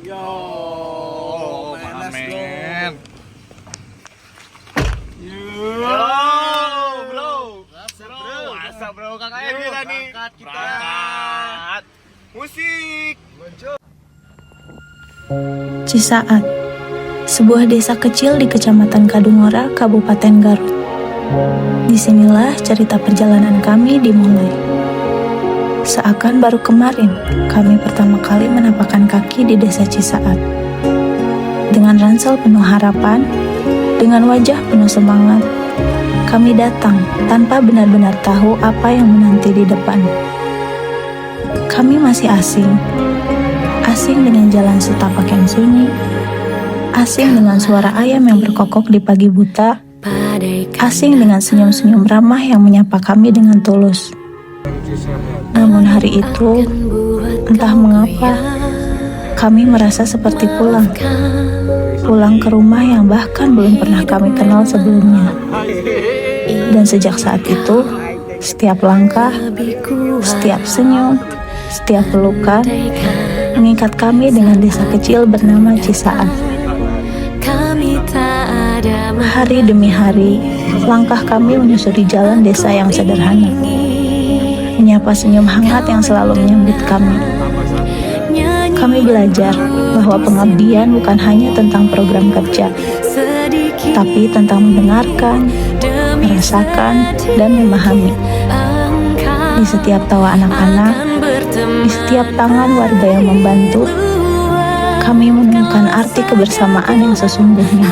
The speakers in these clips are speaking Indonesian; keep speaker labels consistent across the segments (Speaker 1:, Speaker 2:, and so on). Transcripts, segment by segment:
Speaker 1: Yo,
Speaker 2: man,
Speaker 1: let's go.
Speaker 2: man.
Speaker 1: Yo, bro.
Speaker 2: Masa bro, kakaknya
Speaker 1: Yo,
Speaker 2: kita nih.
Speaker 1: berangkat kita.
Speaker 2: Berangkat. Musik.
Speaker 3: Cisaat, sebuah desa kecil di Kecamatan Kadungora, Kabupaten Garut. Disinilah cerita perjalanan kami dimulai. Seakan baru kemarin, kami pertama kali menapakkan kaki di desa Cisaat. Dengan ransel penuh harapan, dengan wajah penuh semangat, kami datang tanpa benar-benar tahu apa yang menanti di depan. Kami masih asing dengan jalan setapak yang sunyi, asing dengan suara ayam yang berkokok di pagi buta, asing dengan senyum-senyum ramah yang menyapa kami dengan tulus. Namun hari itu, entah mengapa, kami merasa seperti pulang ke rumah yang bahkan belum pernah kami kenal sebelumnya. Dan sejak saat itu, setiap langkah, setiap senyum, setiap pelukan mengikat kami dengan desa kecil bernama Cisaat. Hari demi hari, langkah kami menyusuri jalan desa yang sederhana, menyapa senyum hangat yang selalu menyambut kami. Kami belajar bahwa pengabdian bukan hanya tentang program kerja, tapi tentang mendengarkan, merasakan, dan memahami. Di setiap tawa anak-anak, di setiap tangan warga yang membantu, kami menemukan arti kebersamaan yang sesungguhnya.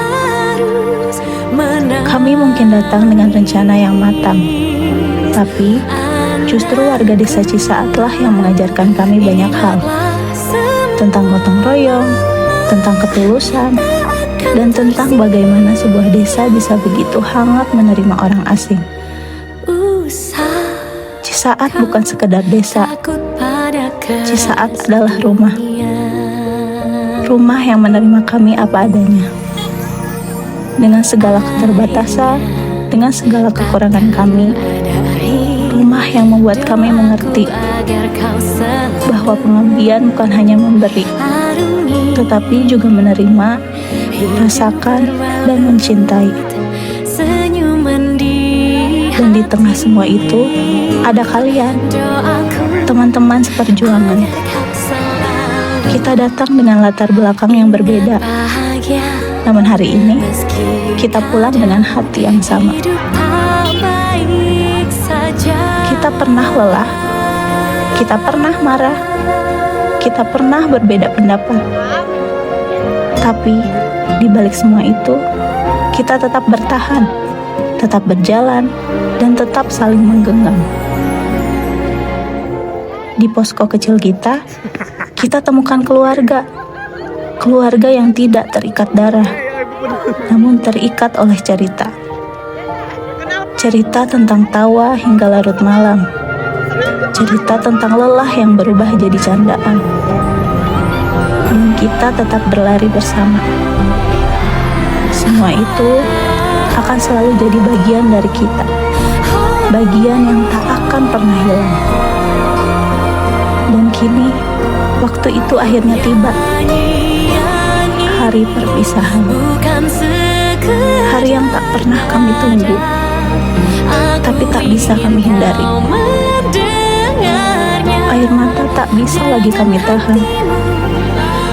Speaker 3: Kami mungkin datang dengan rencana yang matang, tapi justru warga desa Cisaatlah yang mengajarkan kami banyak hal. Tentang gotong royong, tentang ketulusan, dan tentang bagaimana sebuah desa bisa begitu hangat menerima orang asing. Cisaat bukan sekedar desa. Cisaat adalah rumah. Rumah yang menerima kami apa adanya. Dengan segala keterbatasan, dengan segala kekurangan kami, rumah yang membuat kami mengerti bahwa pengabdian bukan hanya memberi, tetapi juga menerima, merasakan, dan mencintai. Dan di tengah semua itu, ada kalian, teman-teman seperjuangan. Kita datang dengan latar belakang yang berbeda, namun hari ini, kita pulang dengan hati yang sama. Kita pernah lelah, kita pernah marah, kita pernah berbeda pendapat. Tapi, di balik semua itu, kita tetap bertahan, tetap berjalan, dan tetap saling menggenggam. Di posko kecil kita temukan keluarga yang tidak terikat darah, namun terikat oleh cerita. Cerita tentang tawa hingga larut malam, cerita tentang lelah yang berubah jadi candaan, dan kita tetap berlari bersama. Semua itu akan selalu jadi bagian dari kita, bagian yang tak akan pernah hilang. Dan kini, waktu itu akhirnya tiba. Hari perpisahan, hari yang tak pernah kami tunggu, tapi tak bisa kami hindari. Air mata tak bisa lagi kami tahan.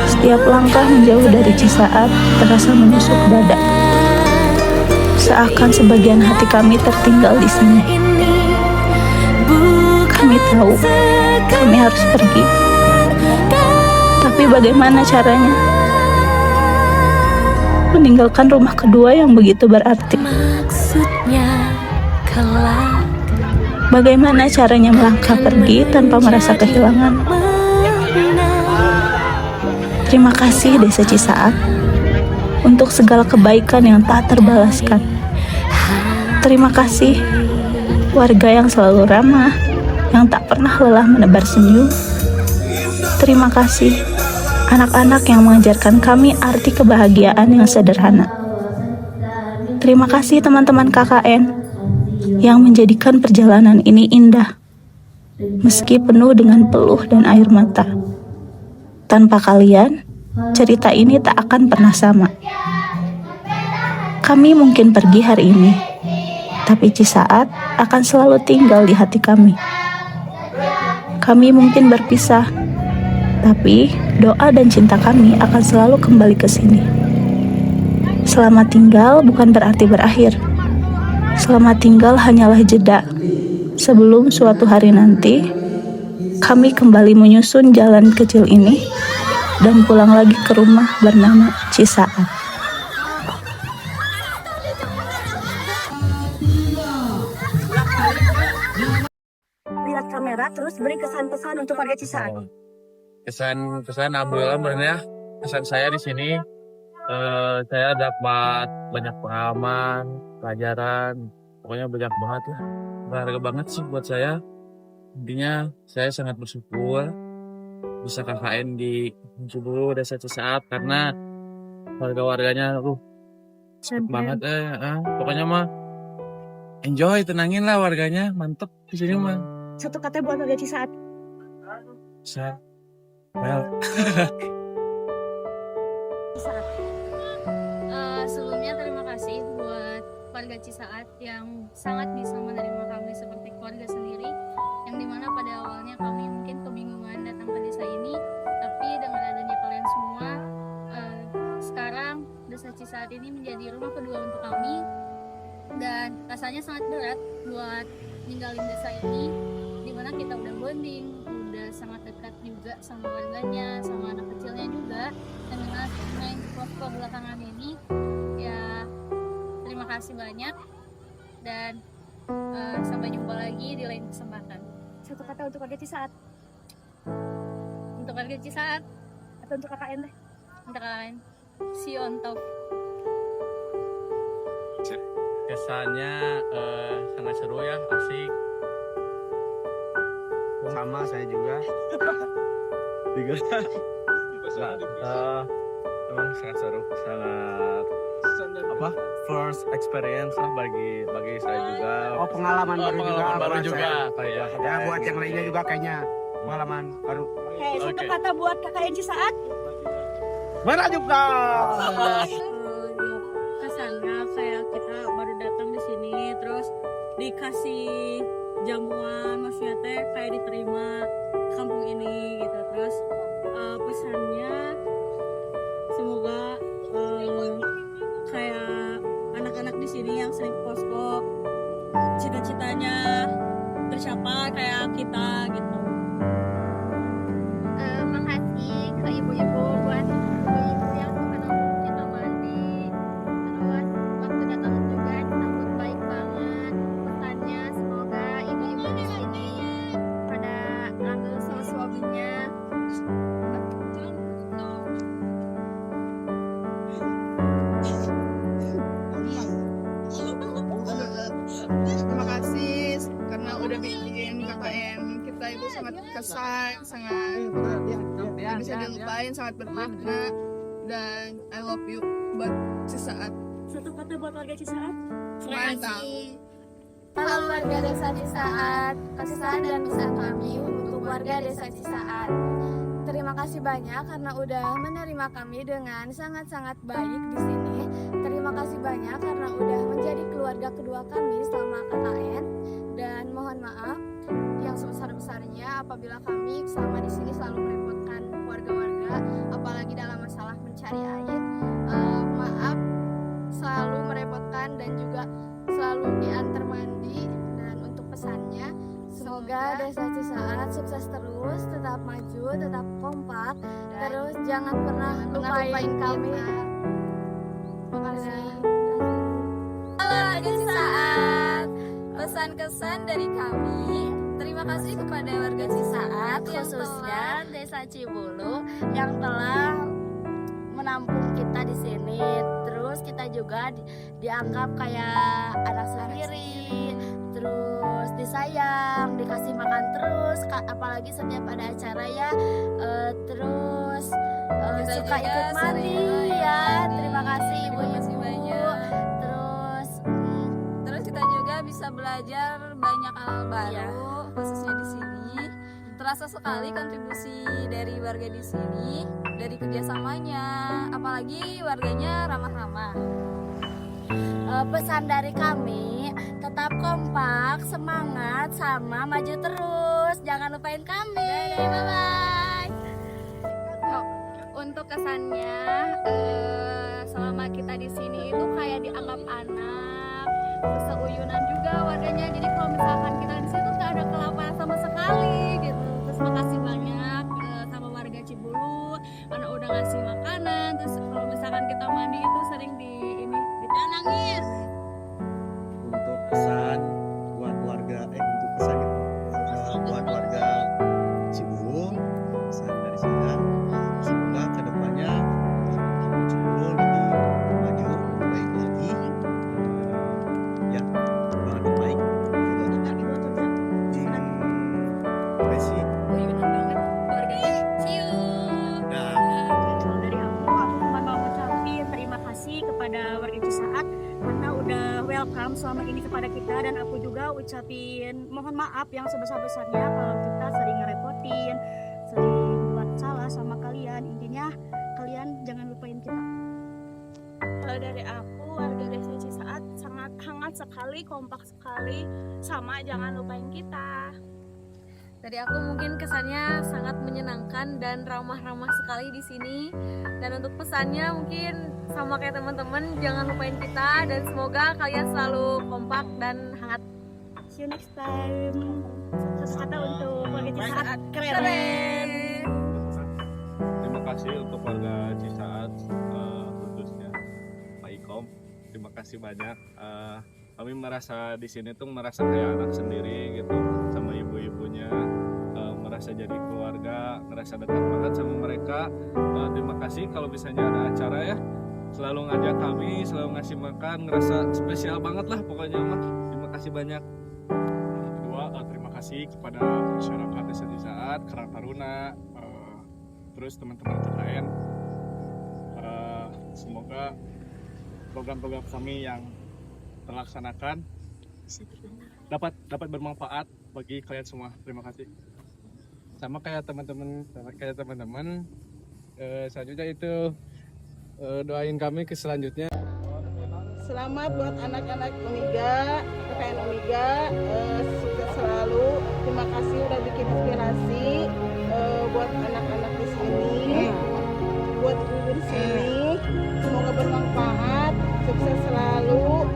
Speaker 3: Setiap langkah menjauh dari Cisaat terasa menusuk dada. Seakan sebagian hati kami tertinggal di sini. Kami tahu kami harus pergi, tapi bagaimana caranya? Meninggalkan rumah kedua yang begitu berarti. Bagaimana caranya melangkah pergi tanpa merasa kehilangan? Terima kasih Desa Cisaat untuk segala kebaikan yang tak terbalaskan. Terima kasih warga yang selalu ramah, yang tak pernah lelah menebar senyum. Terima kasih anak-anak yang mengajarkan kami arti kebahagiaan yang sederhana. Terima kasih teman-teman KKN yang menjadikan perjalanan ini indah, meski penuh dengan peluh dan air mata. Tanpa kalian, cerita ini tak akan pernah sama. Kami mungkin pergi hari ini, tapi Cisaat akan selalu tinggal di hati kami. Kami mungkin berpisah, tapi doa dan cinta kami akan selalu kembali ke sini. Selamat tinggal bukan berarti berakhir. Selamat tinggal hanyalah jeda. Sebelum suatu hari nanti, kami kembali menyusun jalan kecil ini dan pulang lagi ke rumah bernama Cisaat.
Speaker 4: Lihat kamera terus beri kesan-pesan untuk warga Cisaat.
Speaker 1: Kesan alhamdulillah sebenarnya kesan saya di sini saya dapat banyak pengalaman, pelajaran, pokoknya banyak banget lah. Berharga banget sih buat saya. Intinya saya sangat bersyukur bisa KKN di Cibulu Desa Cisaat karena warga-warganya banget pokoknya mah enjoy, tenangin lah warganya, mantep di sini mah.
Speaker 4: Satu kata buat warga Cisaat.
Speaker 1: Saya well.
Speaker 4: Cisaat.
Speaker 5: Sebelumnya terima kasih buat warga Cisaat yang sangat bisa menerima kami seperti keluarga sendiri, yang dimana pada awalnya kami mungkin kebingungan datang ke desa ini, tapi dengan adanya kalian semua, sekarang desa Cisaat ini menjadi rumah kedua untuk kami, dan rasanya sangat berat buat ninggalin desa ini, dimana kita udah bonding, udah sangat dekat juga sama warganya, sama anak kecilnya juga, dan dengan main posko belakangan ini, ya terima kasih banyak, dan sampai jumpa lagi di lain kesempatan.
Speaker 4: Satu kata untuk warga Cisaat.
Speaker 5: Untuk warga Cisaat
Speaker 4: Atau untuk KKN deh.
Speaker 5: untuk kalian, see you on top.
Speaker 1: Kesannya sangat seru ya, asik.
Speaker 2: Sama saya juga.
Speaker 1: Emang sangat seru, sangat first experience lah bagi saya juga.
Speaker 2: Oh, pengalaman baru juga.
Speaker 1: Pengalaman baru
Speaker 2: buat
Speaker 1: juga
Speaker 2: saya.
Speaker 1: kayak.
Speaker 2: Ya buat yang lainnya juga kayaknya pengalaman baru.
Speaker 4: Satu
Speaker 1: Oke.
Speaker 4: kata buat KKN Cisaat.
Speaker 2: Melanjutkan.
Speaker 6: Kesannya kayak kita baru datang di sini terus dikasih jamuan, maksudnya teh kayak diterima kampung ini gitu. Terus pesannya semoga kayak anak-anak di sini yang sering posko cita-citanya tercapai kayak kita gitu.
Speaker 5: Makasih ke ibu-ibu buat ibu-ibu yang suka nongkrong kita mandi, terus waktu datang juga disambut baik banget. Pesannya semoga ibu-ibu di sini pada langgeng sama suaminya.
Speaker 7: Terima kasih karena udah bikin KKN kita itu sangat kesan, sangat tidak bisa dilupain, sangat bermakna, dan I love you buat Cisaat.
Speaker 4: Satu kata buat warga Cisaat.
Speaker 7: Mantap.
Speaker 5: Halo warga desa Cisaat, kesan dan pesan kami untuk warga desa Cisaat.
Speaker 8: Terima kasih banyak karena udah menerima kami dengan sangat-sangat baik di sini. Terima kasih banyak karena udah menjadi keluarga kedua kami selama KKN. Dan mohon maaf yang sebesar-besarnya apabila kami selama di sini selalu merepotkan warga-warga, apalagi dalam masalah mencari air. Maaf selalu merepotkan dan juga selalu diantar mandi. Dan untuk pesannya, semoga desa Cisaat sukses terus, tetap maju, tetap kompak, terus jangan pernah lupain kami. Terima kasih.
Speaker 6: Halo warga Cisaat, pesan-kesan dari kami. Terima kasih kepada warga Cisaat, khususnya Desa Cibulu yang telah menampung kita di sini. Terus kita juga dianggap kayak anak sendiri. Terus disayang, dikasih makan terus, apalagi setiap ada acara ya. Terus suka ikut mandi ya. Terima kasih ibu-ibu. Terus kita juga bisa belajar banyak hal baru, khususnya di sini.
Speaker 8: terasa sekali kontribusi dari warga di sini, dari kerjasamanya, apalagi warganya ramah-ramah. Pesan dari kami, tetap kompak, semangat, sama maju terus. Jangan lupain kami. Bye-bye.
Speaker 5: Untuk kesannya, selama kita di sini itu kayak dianggap anak, terus seuyunan juga warganya. Jadi kalau misalkan kita di sini tuh nggak ada kelaparan sama sekali gitu. Terus makasih banyak sama warga Cibulu karena udah ngasih makanan. Terus kalau misalkan kita mandi itu sering nangis.
Speaker 9: Untuk pesan buat warga buat warga Cibulu, pesan dari saya, semoga kedepannya Cibulu lebih maju, lebih baik lagi, ya lebih baik. Messi.
Speaker 5: Uyunan banget warganya. See you.
Speaker 4: Kalau dari aku cuma mau ngucapin terima kasih kepada warga Cisaat karena udah welcome selama ini kepada kita, dan aku juga ucapin mohon maaf yang sebesar-besarnya kalau kita sering ngerepotin, sering buat salah sama kalian. Intinya kalian jangan lupain kita.
Speaker 7: Kalau dari aku, warga desa Cisaat sangat hangat sekali, kompak sekali, sama jangan lupain kita.
Speaker 8: Dari aku mungkin kesannya sangat menyenangkan dan ramah-ramah sekali di sini. Dan untuk pesannya mungkin sama kayak teman-teman, jangan lupain kita dan semoga kalian selalu kompak dan hangat.
Speaker 4: See you next time. Sukses kata untuk warga Cisaat. Keren.
Speaker 1: Terima kasih untuk warga Cisaat, khususnya Pak Ikom. Terima kasih banyak. Kami merasa di sini tuh merasa kayak anak sendiri gitu, sama ibu-ibunya, merasa jadi keluarga, merasa dekat banget sama mereka. Terima kasih kalau misalnya ada acara ya, selalu ngajak kami, selalu ngasih makan, ngerasa spesial banget lah pokoknya mah. Terima kasih banyak.
Speaker 10: Kedua, terima kasih kepada masyarakat desa Cisaat, Karang Taruna, terus teman-teman KKN. Semoga program-program kami yang terlaksanakan dapat bermanfaat bagi kalian semua. Terima kasih. Sama kayak teman-teman, selanjutnya itu doain kami ke selanjutnya.
Speaker 7: Selamat buat anak-anak Uniga, KKN Uniga, sukses selalu. Terima kasih udah bikin inspirasi buat anak-anak di sini, buat ibu di sini. Semoga bermanfaat, sukses selalu.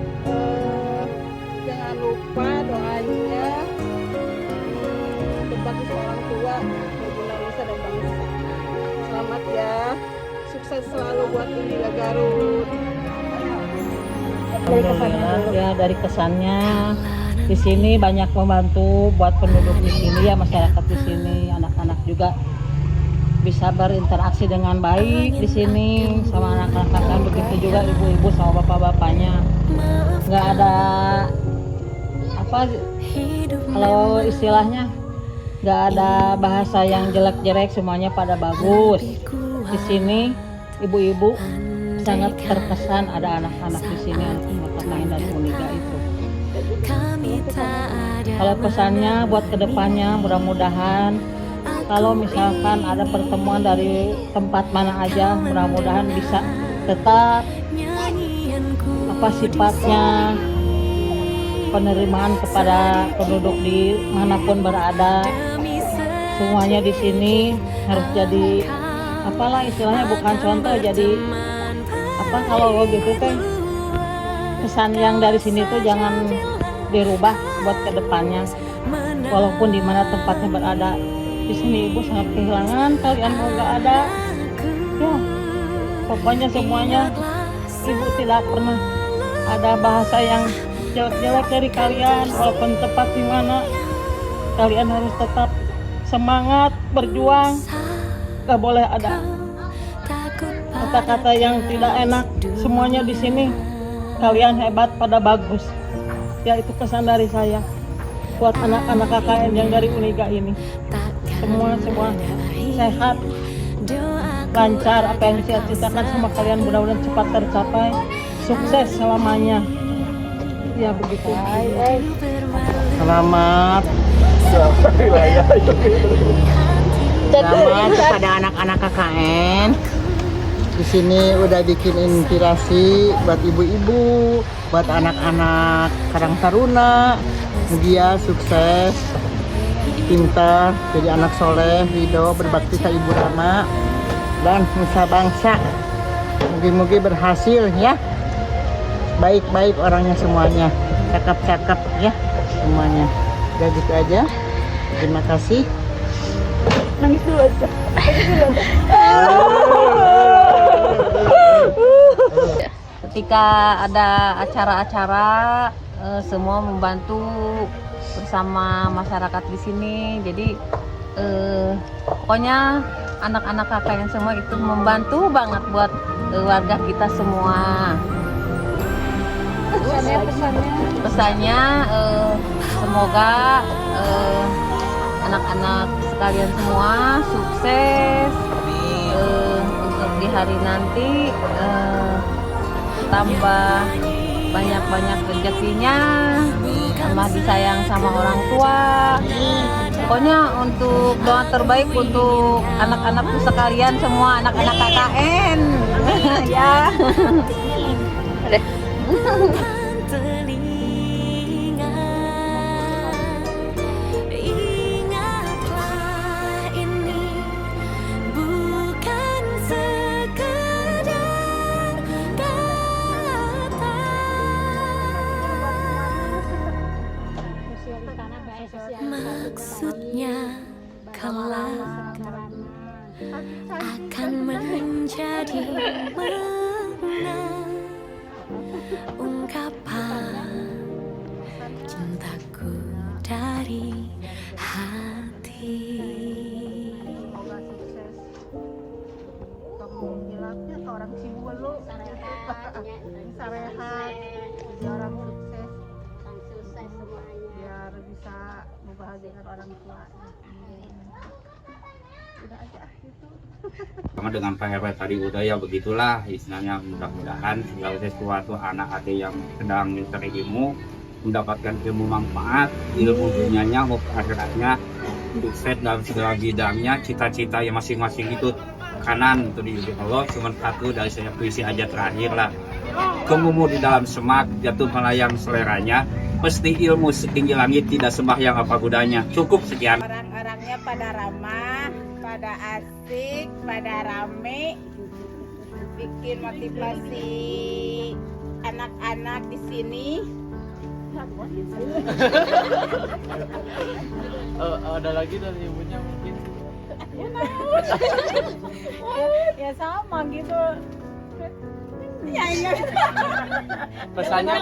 Speaker 7: Jangan lupa doanya berbakti sama orang tua, berguna nusa dan bangsa. Selamat ya, sukses selalu buat Uniga Garut.
Speaker 11: Alhamdulillah ya, dari kesannya di sini banyak membantu buat penduduk di sini ya, masyarakat di sini, anak-anak juga bisa berinteraksi dengan baik di sini sama anak-anak, begitu juga ibu-ibu sama bapak-bapaknya. Nggak ada apa kalau istilahnya, nggak ada bahasa yang jelek-jelek, semuanya pada bagus. Di sini ibu-ibu sangat terkesan ada anak-anak di sini, anak-anak lain dari Uniga itu. Kalau pesannya buat kedepannya, mudah-mudahan kalau misalkan ada pertemuan dari tempat mana aja, mudah-mudahan bisa tetap apa sifatnya penerimaan kepada penduduk di manapun berada. Semuanya di sini harus jadi apalah istilahnya, bukan contoh, jadi apa kalau gitu teh, kesan yang dari sini tuh jangan dirubah buat kedepannya, walaupun di mana tempatnya berada. Di sini ibu sangat kehilangan kalian, mau nggak ada ya, pokoknya semuanya ibu tidak pernah ada bahasa yang jelek-jelek dari kalian. Walaupun tepat di mana, kalian harus tetap semangat berjuang, nggak boleh ada kata-kata yang tidak enak. Semuanya di sini kalian hebat, pada bagus ya. Itu pesan dari saya buat anak-anak KKN yang dari Uniga ini. Semua sehat, lancar, apa yang saya citakan sama kalian mudah-mudahan cepat tercapai, sukses selamanya ya, begitu. Selamat Selamat kepada anak-anak KKN. Di sini udah bikin inspirasi buat ibu-ibu, buat anak-anak Karang Taruna. Dia sukses, pintar, jadi anak soleh, ridho, berbakti ke Ibu Rama dan nusa bangsa. Mugi-mugi berhasil ya. Baik-baik orangnya semuanya, cakep-cakep ya semuanya. Udah gitu aja. Terima kasih. Nangis dulu aja. Ketika ada acara-acara, semua membantu bersama masyarakat di sini. Jadi pokoknya anak-anak KKN semua itu membantu banget buat warga kita semua. Pesannya semoga anak-anak sekalian semua sukses untuk di hari nanti, tambah banyak-banyak rezekinya, tambah disayang sama orang tua. Pokoknya untuk doa terbaik untuk anak-anakku sekalian semua, anak-anak KKN. Ya.
Speaker 12: Maksudnya kelak akan menjadi menang, ungkapan cintaku dari hati.
Speaker 11: Bilangnya ke orang Cibulu, sarehat, orang sukses semuanya, biar bisa membahagiakan orang tua. Udah aja gitu.
Speaker 13: Sama dengan Pak RW tadi udah ya begitulah istilahnya, mudah-mudahan segala sesuatu anak adik yang sedang mencari ilmu mendapatkan ilmu manfaat, ilmu dunianya maupun akhiratnya, sukses dalam segala bidangnya, cita-cita yang masing-masing itu kanan untuk diuji Allah. Cuma satu dari saya puisi aja terakhir lah, kemumu di dalam semak jatuh melayang seleranya, pasti ilmu setinggi langit tidak sembahyang apa gunanya. Cukup sekian.
Speaker 11: Orang-orangnya pada ramah, pada asik, pada rame, bikin motivasi anak-anak di sini.
Speaker 1: Ada lagi dari ibunya mungkin.
Speaker 11: Ya sama gitu. Ya,
Speaker 1: Pesannya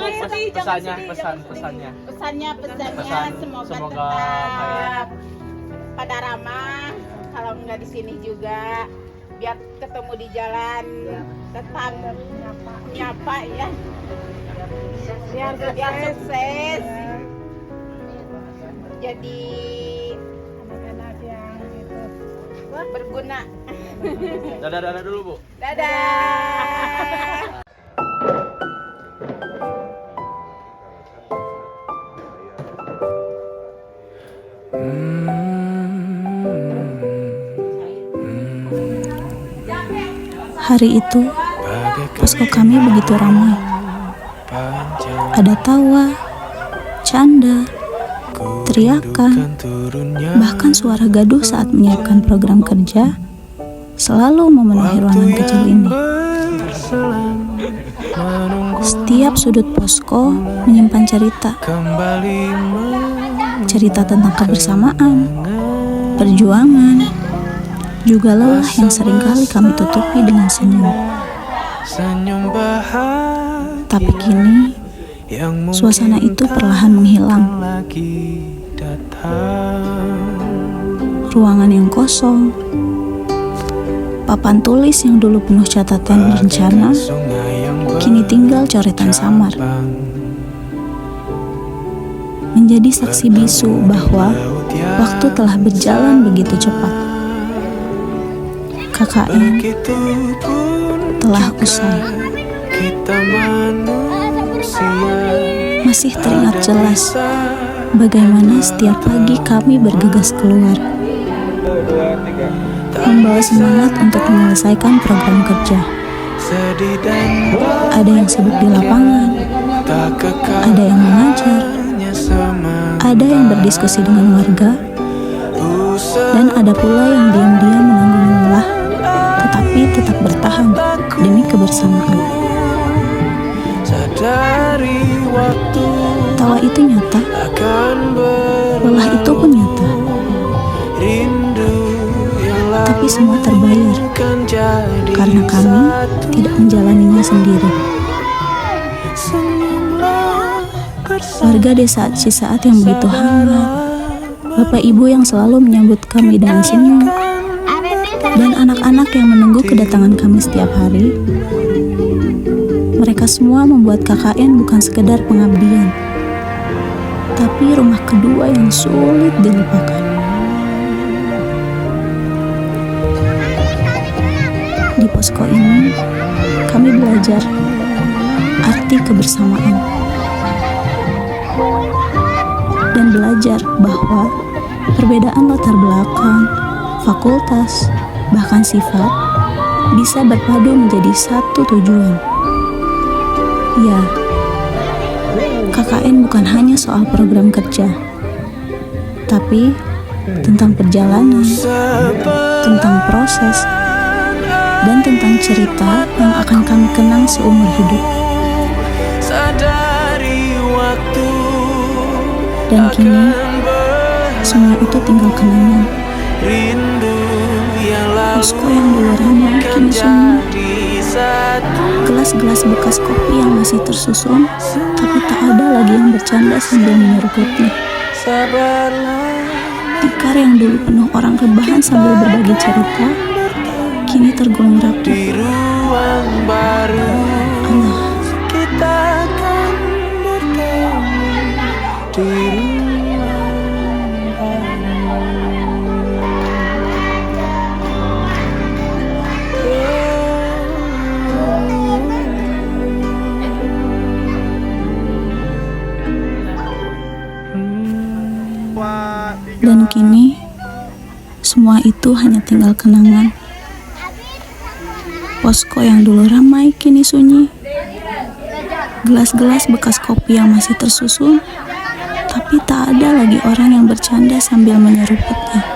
Speaker 11: semoga tetap pada ramah. Kalau nggak di sini juga, biar ketemu di jalan tetap nyapa ya. Biar sukses. Jadi anak-anak yang gitu berguna.
Speaker 1: Dadah dulu, Bu.
Speaker 11: Dadah.
Speaker 3: Hari itu, posko kami begitu ramai. Ada tawa, canda, teriakan, bahkan suara gaduh saat menyiapkan program kerja selalu memenuhi ruangan kecil ini. Setiap sudut posko menyimpan cerita tentang kebersamaan, perjuangan, juga lelah yang seringkali kami tutupi dengan senyum. Tapi kini, suasana itu perlahan menghilang. Ruangan yang kosong, papan tulis yang dulu penuh catatan rencana, kini tinggal coretan samar. Menjadi saksi bisu bahwa waktu telah berjalan begitu cepat. KKN telah usai. Masih teringat jelas bagaimana setiap pagi kami bergegas keluar, membawa semangat untuk menyelesaikan program kerja. Ada yang sibuk di lapangan, ada yang mengajar, ada yang berdiskusi dengan warga, dan ada pula yang diam-diam menanggung lelah, tetapi tetap bertahan demi kebersamaan. Tawa itu nyata, lelah itu pun nyata, tapi semua terbayar karena kami tidak menjalaninya sendiri. Warga desa Cisaat yang begitu hangat, bapak ibu yang selalu menyambut kami dengan senyum, dan anak-anak yang menunggu kedatangan kami setiap hari. Mereka semua membuat KKN bukan sekedar pengabdian, tapi rumah kedua yang sulit dilupakan. Di posko ini, kami belajar arti kebersamaan dan belajar bahwa perbedaan latar belakang, fakultas, bahkan sifat bisa berpadu menjadi satu tujuan. Ya, KKN bukan hanya soal program kerja, tapi tentang perjalanan, tentang proses, dan tentang cerita yang akan kami kenang seumur hidup. Dan kini, semua itu tinggal kenangan. Posko yang dulu ramai kini sunyi. Gelas-gelas bekas kopi yang masih tersusun, tapi tak ada lagi yang bercanda sambil menyeruputnya. Tikar yang dulu penuh orang rebahan sambil berbagi cerita, kini tergolong rapuh. Allah, kita akan bertemu di Dan kini, semua itu hanya tinggal kenangan. Posko yang dulu ramai kini sunyi. Gelas-gelas bekas kopi yang masih tersusun, tapi tak ada lagi orang yang bercanda sambil menyeruputnya.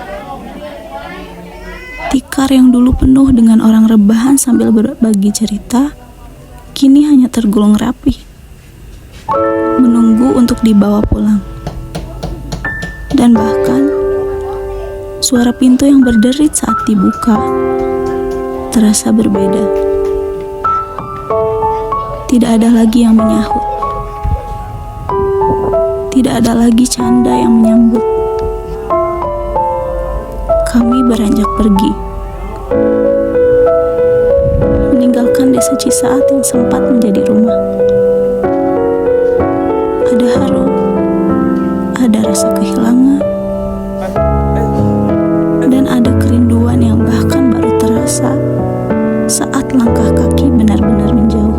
Speaker 3: Tikar yang dulu penuh dengan orang rebahan sambil berbagi cerita, kini hanya tergulung rapi, menunggu untuk dibawa pulang. Dan bahkan, suara pintu yang berderit saat dibuka terasa berbeda. Tidak ada lagi yang menyahut. Tidak ada lagi canda yang menyambut. Kami beranjak pergi, meninggalkan desa Cisaat yang sempat menjadi rumah. Ada haru, ada rasa kehilangan, dan ada kerinduan yang bahkan baru terasa saat langkah kaki benar-benar menjauh.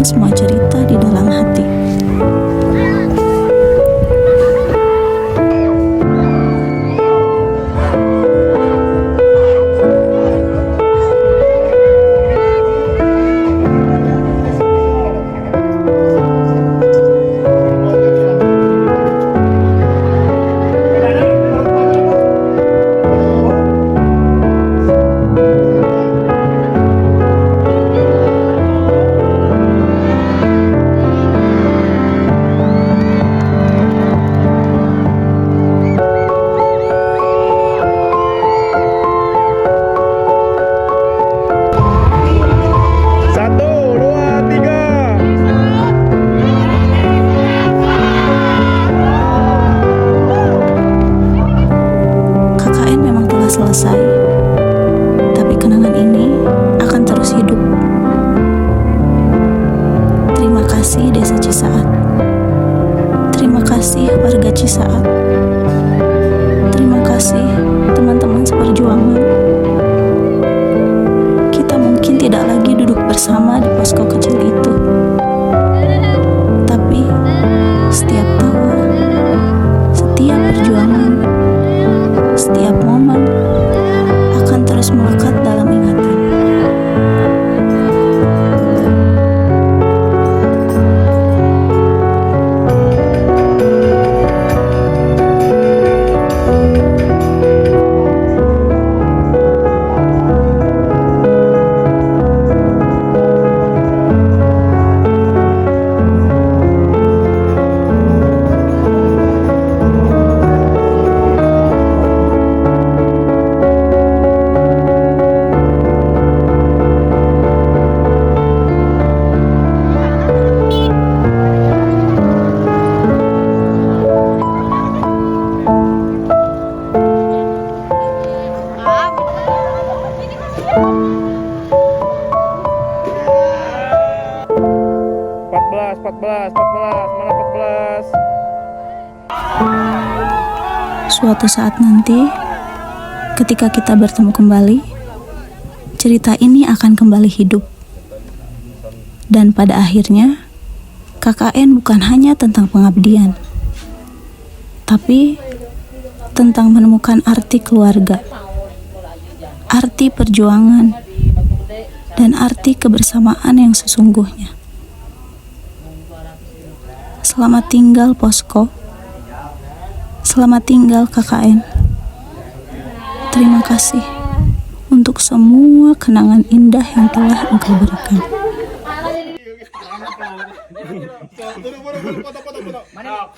Speaker 3: Semua cerita di dalam hati. selesai, tapi kenangan ini akan terus hidup. Terima kasih Desa Cisaat. Terima kasih warga Cisaat. Terima kasih teman-teman seperjuangan. Kita mungkin tidak lagi duduk bersama di posko kecil itu, tapi setiap tawa, setiap perjuangan, setiap momen akan terus melekat dalam ingatan. Suatu saat nanti, ketika kita bertemu kembali, cerita ini akan kembali hidup. Dan pada akhirnya, KKN bukan hanya tentang pengabdian, tapi tentang menemukan arti keluarga, arti perjuangan, dan arti kebersamaan yang sesungguhnya. Selamat tinggal posko. Selamat tinggal KKN. Terima kasih untuk semua kenangan indah yang telah engkau berikan.
Speaker 2: Mana?